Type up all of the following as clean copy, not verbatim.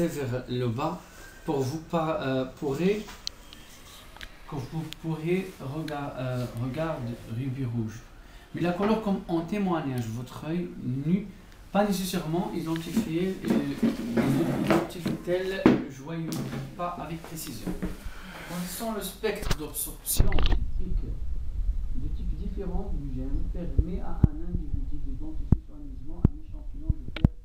vers le bas pour vous pourrez regarder rubis rouge. Mais la couleur comme en témoignage, votre œil nu, pas nécessairement identifié tel joyau, pas avec précision. Connaissant le spectre d'absorption de types différents du gène permet à un individu d'identifier soigneusement un échantillon de pierre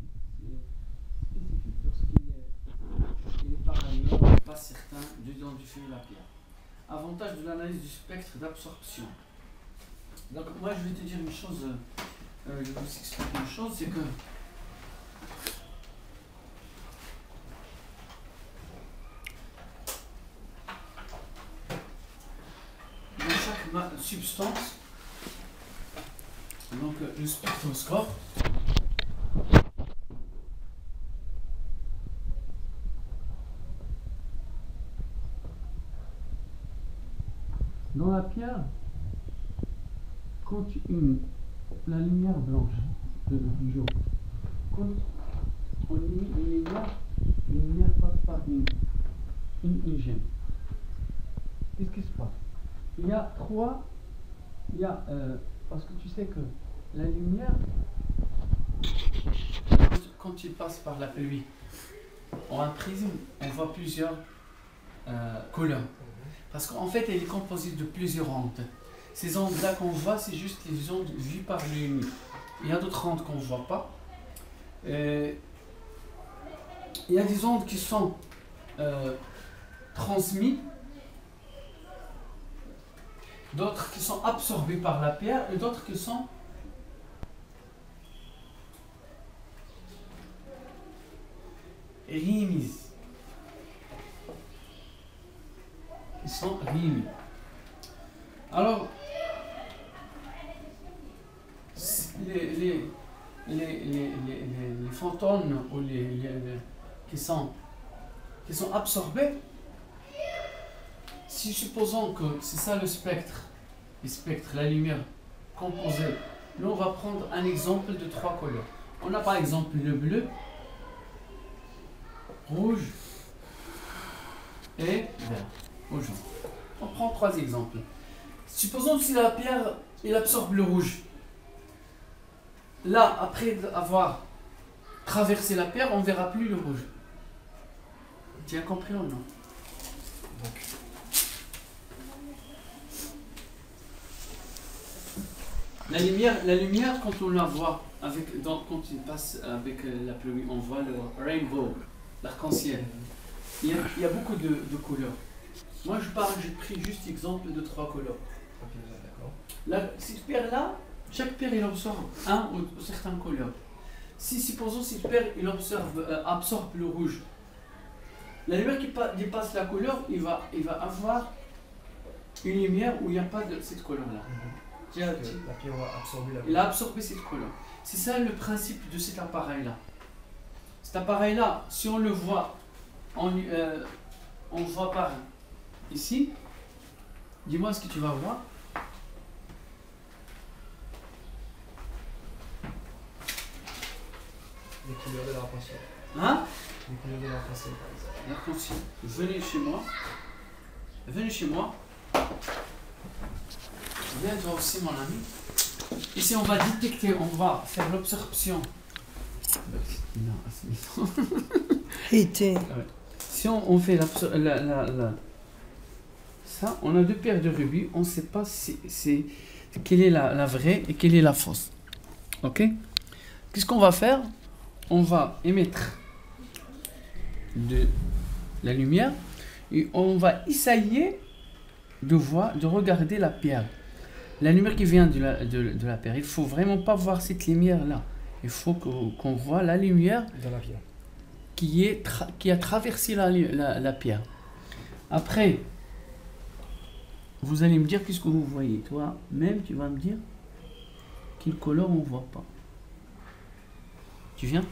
spécifique lorsqu'il est par ailleurs pas certain d'identifier la pierre. Avantage de l'analyse du spectre d'absorption. Donc moi je vais te dire une chose, je vais vous expliquer une chose, c'est que dans chaque substance, donc le spectroscope, dans la pierre, quand la lumière blanche du jour, quand on émet une lumière passe par une gemme. Qu'est-ce qui se passe? Il y a parce que tu sais que la lumière, quand il passe par la pluie, en un prisme, on voit plusieurs couleurs. Parce qu'en fait, elle est composée de plusieurs ondes. Ces ondes-là qu'on voit, c'est juste les ondes vues par l'œil. Il y a d'autres ondes qu'on ne voit pas. Il y a des ondes qui sont transmises, d'autres qui sont absorbées par la pierre et d'autres qui sont réémises. Alors, les photons ou qui sont absorbés, si supposons que c'est ça le spectre, la lumière composée, là on va prendre un exemple de 3 couleurs. On a par exemple le bleu, rouge et vert. On prend 3 exemples. Supposons que si la pierre il absorbe le rouge, là après avoir traversé la pierre, on ne verra plus le rouge. Tu as compris ou non? La lumière, quand on la voit quand il passe avec la pluie, on voit le rainbow, l'arc-en-ciel. Il y a beaucoup de couleurs. Moi j'ai pris juste l'exemple de 3 couleurs. Cette pierre-là, chaque pierre il absorbe un ou certaines couleurs. Si supposons cette pierre il absorbe le rouge, la lumière qui dépasse la couleur, il va avoir une lumière où il n'y a pas de cette couleur-là. La pierre va absorber la couleur. Il a absorbé cette couleur. C'est ça le principe de cet appareil-là. Cet appareil-là, si on le voit, on voit par ici. Dis-moi ce que tu vas voir. Les couleurs de l'arc-en-ciel. Hein? Les couleurs de l'arc-en-ciel, par exemple. L'arc-en-ciel. Venez chez moi. Viens toi aussi mon ami. Ici on va détecter, on va faire l'absorption. Si on fait ça, on a 2 paires de rubis, on ne sait pas quelle est la vraie et quelle est la fausse. Ok? Qu'est-ce qu'on va faire? On va émettre de la lumière et on va essayer de regarder la pierre. La lumière qui vient de la pierre, il ne faut vraiment pas voir cette lumière-là. Il faut qu'on voit la lumière dans la pierre qui a traversé la pierre. Après, vous allez me dire qu'est-ce que vous voyez. Toi-même, tu vas me dire quelle couleur on ne voit pas. Tu viens?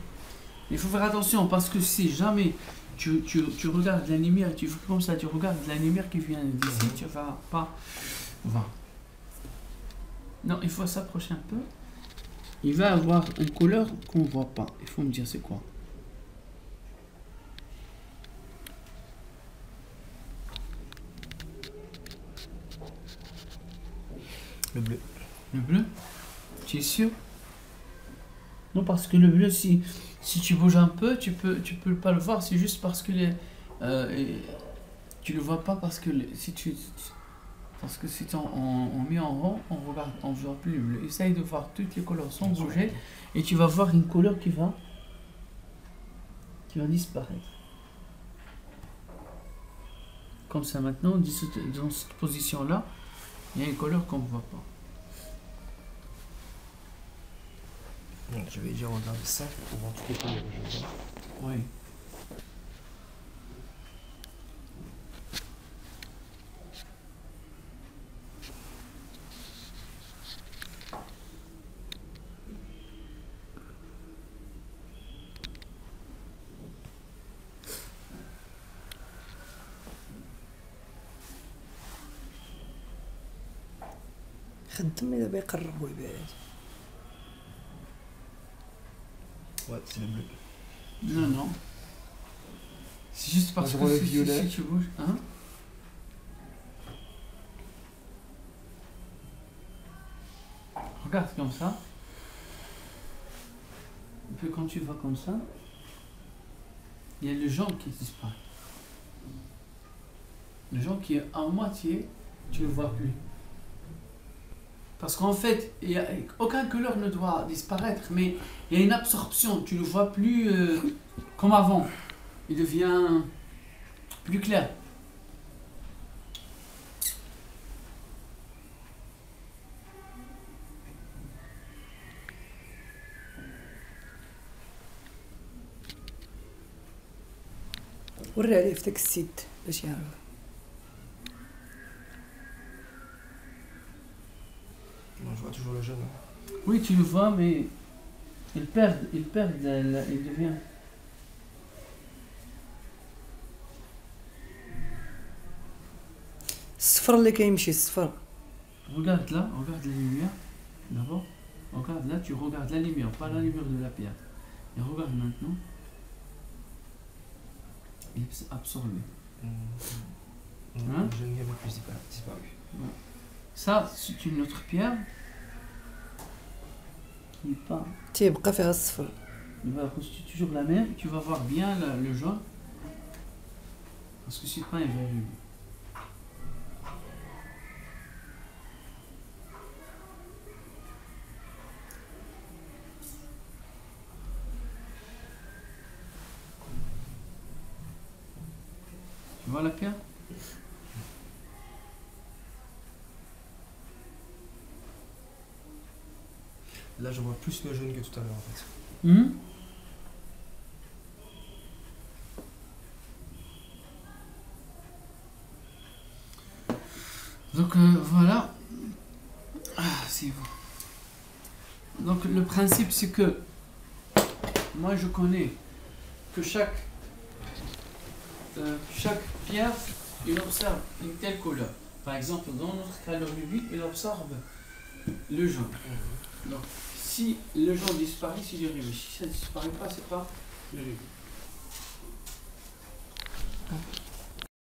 Il faut faire attention parce que si jamais tu regardes la lumière, tu fais comme ça, tu regardes la lumière qui vient d'ici, tu ne vas pas voir. Non, il faut s'approcher un peu. Il va avoir une couleur qu'on ne voit pas. Il faut me dire c'est quoi. Le bleu. Le bleu? Tu es sûr? Non, parce que le bleu, si tu bouges un peu, tu peux pas le voir. C'est juste parce que tu le vois pas parce que si on met en rond, on voit plus le bleu. Essaye de voir toutes les couleurs sans bouger et tu vas voir une couleur qui va disparaître. Comme ça maintenant, dans cette position-là, il y a une couleur qu'on ne voit pas. Donc, je vais dire regarde ça pour voir toutes les couleurs. Oui. خدم إذا بيقرب ويبعد. Ouais, c'est le bleu. Non, non. C'est juste parce Moi, je vois que le violet. si tu bouges. Hein? Regarde comme ça. Et puis quand tu vas comme ça, il y a le jaune qui disparaît. Le jaune qui est à moitié, tu ne le vois plus. Parce qu'en fait, aucune couleur ne doit disparaître, mais il y a une absorption. Tu ne le vois plus comme avant. Il devient plus clair. وري عليه في داك السيد باش يعرف. Moi, je vois toujours le jaune. Oui, tu le vois, mais il devient. الصفر اللي كيمشي الصفر. Regarde là, regarde la lumière. D'abord, regarde là, tu regardes la lumière, pas la lumière de la pierre. Et regarde maintenant. Il est absorbé. Hein? Le jaune avait plus disparu. Ça, c'est une autre pierre qui n'est pas. تيبقى فيها الصفر. Il va rester toujours la même. Tu vas voir bien le jaune. Parce que c'est pas un vrai rubis. Tu vois la pierre? Là, je vois plus le jaune que tout à l'heure en fait. Donc voilà. Ah, c'est bon. Donc le principe c'est que moi je connais que chaque pierre il observe une telle couleur. Par exemple dans notre cas le rubis il observe le jaune. Donc si le jaune disparaît c'est le rubis. Si ça ne disparaît pas c'est pas le rubis.